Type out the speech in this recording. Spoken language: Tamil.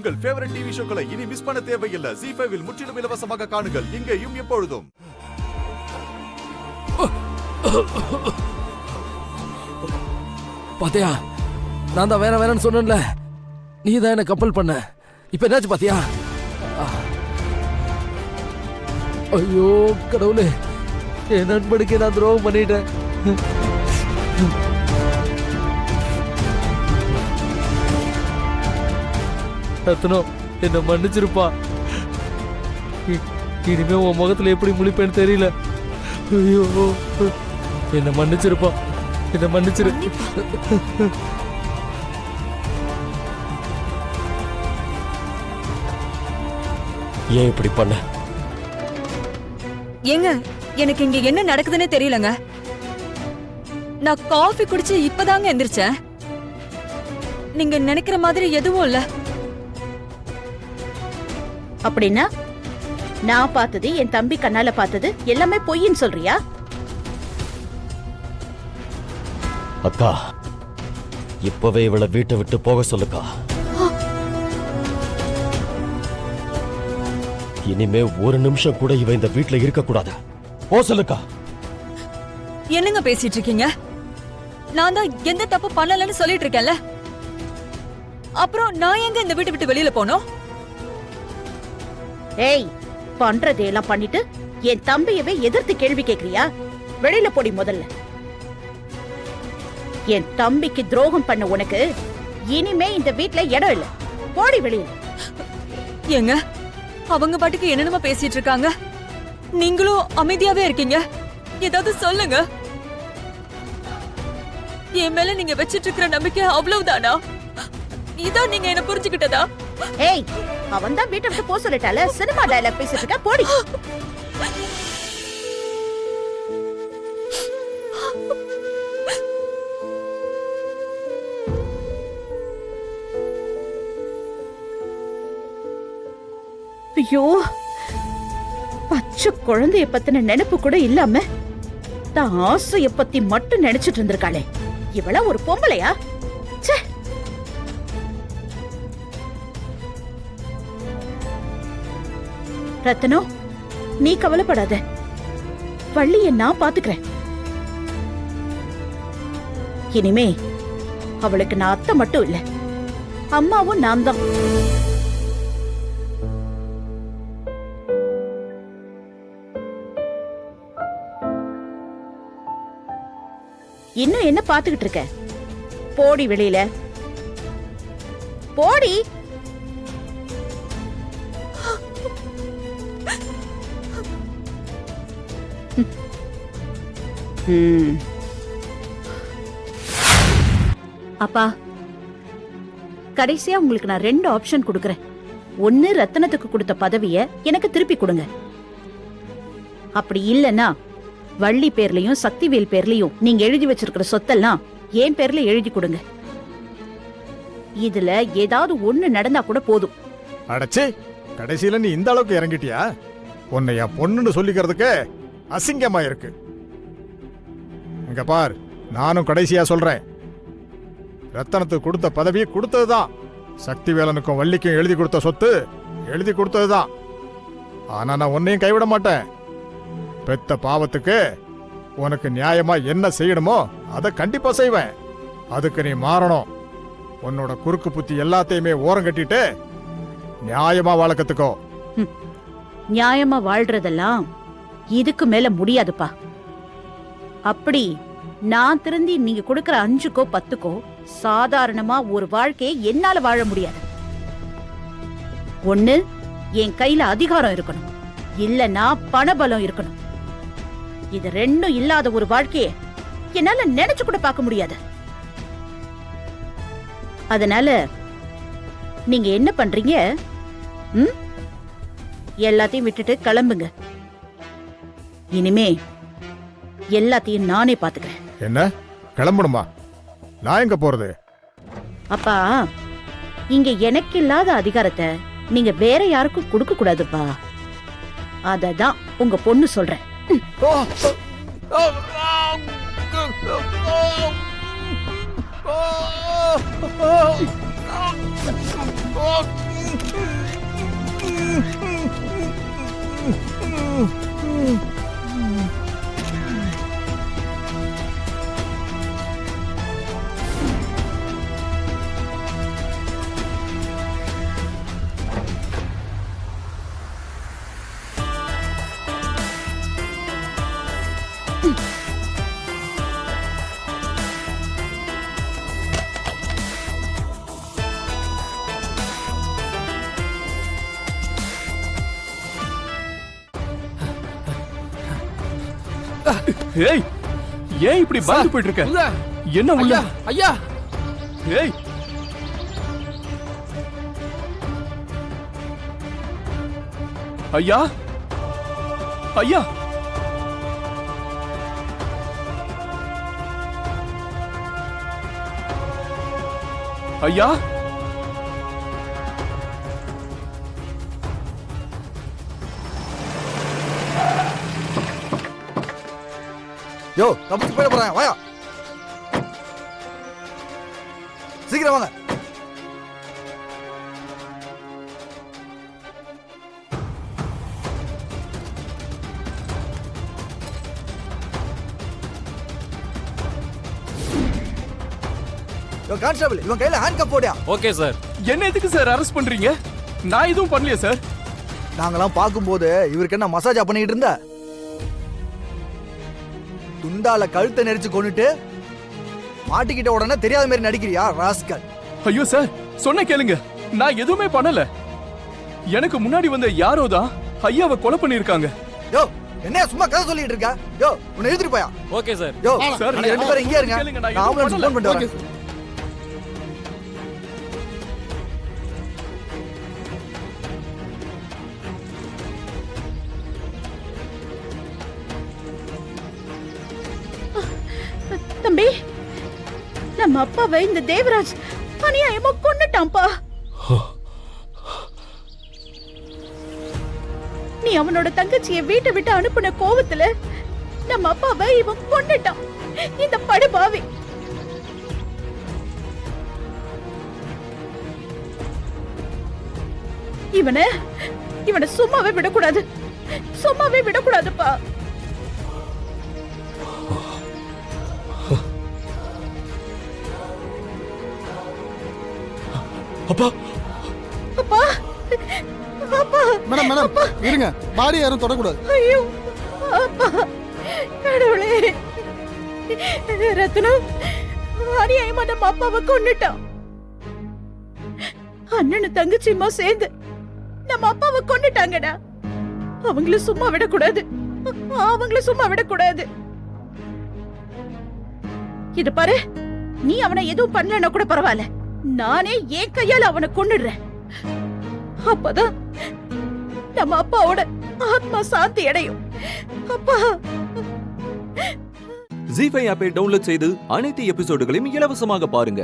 உங்கள் ஃபேவரட் டிவி ஷோக்களை இனி மிஸ் பண்ண தேவையில்லை. ZEE5 இல் முற்றிலும் இலவசமாக காணுங்கள். இங்கேயும் எப்பொழுதும். பாத்தியா, நான் தான் வேணாம்னு சொன்னேன்ல, நீ தான் என்ன கம்பல் பண்ண. இப்ப என்னாச்சு பாத்தியா? ஐயோ கடவுளே, என் நண்பனுக்கு நான் துரோகம் பண்ணிட்டேன். ரத்னம், என்ன மன்னிச்சிருப்பா. இனிமே உன் முகத்துல எப்படி முழிப்பேன்னு தெரியல. ஐயோ, என்ன மன்னிச்சிருப்பா, என்ன மன்னிச்சிரு. ஏன் இப்படி பண்ண? ஏங்க, எனக்கு இங்க என்ன நடக்குதுன்னு தெரியலங்க. நான் காஃபி குடிச்சு இப்பதாங்க எந்திரிச்சேன். நீங்க நினைக்கிற மாதிரி எதுவும் இல்ல. அப்படின்னா நான் பார்த்தது, என் தம்பி கண்ணால பார்த்தது எல்லாமே பொய்ன்னு சொல்றியா? அக்கா, இப்பவே இவளை வீட்டை விட்டு போக சொல்லுக்கா. இனிமே ஒரு நிமிஷம் கூட இவ இந்த வீட்டுல இருக்க கூடாது. போ சொல்லுக்கா. என்னங்க பேசிட்டு இருக்கீங்க? நான் தான் எந்த தப்பு பண்ணலன்னு சொல்லிட்டு இருக்கேன்ல. அப்புறம் நான் எங்க இந்த வீட்டை விட்டு வெளியில போனோம்? ஏய், பண்றதையெல்லாம் பண்ணிட்டு என் தம்பியவே எதிர்த்து கேள்வி கேக்குறியா? வெளியில போடி முதல்ல. என் தம்பிக்கு துரோகம் பண்ண உனக்கு இனிமே இந்த வீட்ல இடம் இல்ல. போடி வெளியில. ஏங்க, அவங்க பாட்டுக்கு என்னென்னமா பேசிட்டு இருக்காங்க, நீங்களும் அமைதியாவே இருக்கீங்க. ஏதாவது சொல்லுங்க. என் மேல நீங்க வச்சிட்டு இருக்கிற நம்பிக்கை அவ்வளவுதானா? இதான் நீங்க என்ன புரிஞ்சுக்கிட்டதா? ஏய், அவன் தான் வீட்டை விட்டு போக சொல்லிட்டால, சினிமா டயலாக் பேசிட்டு இருக்க. போடி. ஐயோ, பச்சை குழந்தைய பத்தின நினைப்பு கூட இல்லாம தான் ஆசைய பத்தி மட்டும் நினைச்சிட்டு இருந்திருக்காளே, இவள ஒரு பொம்பளையா? ச்சே. ரத்னம், நீ கவலைப்படாத, வள்ளிய நான் பாத்துக்கிறேன். இனிமே அவளுக்கு நான் அத்தை மட்டும் இல்ல, அம்மாவும் நான் தான். இன்னும் என்ன பாத்துக்கிட்டு இருக்க? போடி வெளியில. போடி. அப்பா, கடைசியா உங்களுக்கு நான் 2 ஆப்ஷன் கொடுக்கறேன். ஒன்னு, ரத்தனத்துக்கு கொடுத்த பதவிய எனக்கு திருப்பி கொடுங்க. அப்படி இல்லனா வள்ளி பேர்லயும் சக்திவேல் பேர்லயும் நீங்க எழுதி வச்சிருக்கிற சொத்தெல்லாம் என் பேர்ல எழுதி கொடுங்க. இதுல ஏதாவது ஒண்ணு நடந்தா கூட போதும். அடச்சே, கடைசியில நீ இந்த அளவுக்கு இறங்கிட்டியா? உன்னை என் பொண்ணுன்னு சொல்லிக்கிறதுக்கு அசிங்கமா இருக்கு. இங்க பார், நானும் கடைசியா சொல்றேன், ரத்தனத்துக்கு கொடுத்த பதவி கொடுத்ததுதான். சக்திவேலனுக்கும் வள்ளிக்கும் எழுதி கொடுத்த சொத்து எழுதி கொடுத்ததுதான். ஆனா நான் உன்னையும் கைவிட மாட்டேன். பெத்த பாவத்துக்கு உனக்கு நியாயமா என்ன செய்யணுமோ அதை கண்டிப்பா செய்வேன். அதுக்கு நீ மாறணும். உன்னோட குறுக்கு புத்தி எல்லாத்தையுமே ஓரம் கட்டிட்டு நியாயமா வாழ கத்துக்கோ. நியாயமா வாழ்றதெல்லாம் இதுக்கு மேல முடியாதுப்பா. அப்படி நான் திருந்தி நீங்க கொடுக்கற 5க்கோ 10க்கோ சாதாரணமா ஒரு வாழ்க்கையை என்னால வாழ முடியாது. ஒண்ணு, என் கையில அதிகாரம் இருக்கணும், இல்லன்னா பணபலம் இருக்கணும். இது 2ம் இல்லாத ஒரு வாழ்க்கையை என்னால நினைச்சு கூட பார்க்க முடியாது. அதனால நீங்க என்ன பண்றீங்க? எல்லாத்தையும் விட்டுட்டு கிளம்புங்க. இனிமே எல்லாத்தையும் நானே பாத்துக்கிறேன். என்ன, கிளம்பணுமா? நான் எங்க போறது? அப்பா, இங்க எனக்கு இல்லாத அதிகாரத்தை நீங்க வேற யாருக்கும் கொடுக்க கூடாதுப்பா. அததான் உங்க பொண்ணு சொல்றேன். ஏய் ஏன் இப்படி பயந்து போயிட்டு இருக்க? என்ன உள்ள? ஐயா ஏய் ஐயா ஐயா ஐயா யோ தப்பிச்சு போயிட போறாங்க, வாயா சீக்கிரம் வாங்க. யோ கான்ஸ்டபிள், இவன் கையில ஹேண்ட் கப் போடியா. Okay sir. என்ன எதுக்கு சார் அரெஸ்ட் பண்றீங்க? நான் எதுவும் பண்ணலையே சார். நாங்கெல்லாம் பார்க்கும்போது இவருக்கு என்ன மசாஜா பண்ணிட்டு இருந்த? துண்டால கழுத்தை நெரிச்சு கொண்டுட்டு மாட்டிக்கிட்ட உடனே தெரியாத மாதிரி நடிக்கிறியா ராஸ்கல்? ஐயோ சார், சொன்ன கேளுங்க, நான் எதுவுமே பண்ணல. எனக்கு முன்னாடி வந்த யாரோ தான் ஐயாவை கொலை பண்ணிருக்காங்க. யோ என்ன சும்மா கதை சொல்லிட்டு இருக்க? யோ உன்னை எழுதிட்டு போயா. Okay sir. யோ சார், நீங்க ரெண்டு பேரும் இங்கே இருங்க, கேளுங்க, நான் நான் எதுவும் ஆம்புலன்ஸ் பண்ணல. ஃபோன் பண்ணிட்டு வரேன். தம்பி, நம்ம அப்பாவை இந்த தேவராஜ் அநியாயமா கொன்னுட்டான்பா. நீ அவனோட தங்கச்சியை வீட்டை விட்டு அனுப்புன கோவத்துல நம்ம அப்பாவை இவன் கொன்னுட்டான். இந்த படுபாவி. இவனை சும்மாவே விடக்கூடாது, சும்மாவே விடக்கூடாதுப்பா. அப்பா அப்பா, அப்பா, மேடம் மேடம் இருங்க, பாடி யாரும் தொடக்கூடாது. ஐயோ அப்பா, கடவுளே, ரத்னம் அநியாயமா நம்ம அப்பாவை கொன்னுட்டான். அண்ணனும் தங்கச்சியுமா சேர்ந்து நம்ம அப்பாவை கொன்னுட்டாங்கடா. அவங்கள சும்மா விடக்கூடாது, அவங்கள சும்மா விடக்கூடாது. இது பாரு, நீ அவனை எதுவும் பண்ணலன்னா கூட பரவாயில்ல, நானே என் கையால அவனை கொன்னுடுறேன். அப்பதான் நம்ம அப்பாவோட ஆத்மா சாந்தி அடையும். அப்பா. ஜீ5 ஆப்பை டவுன்லோட் செய்து அனைத்து எபிசோடுகளையும் இலவசமாக பாருங்க.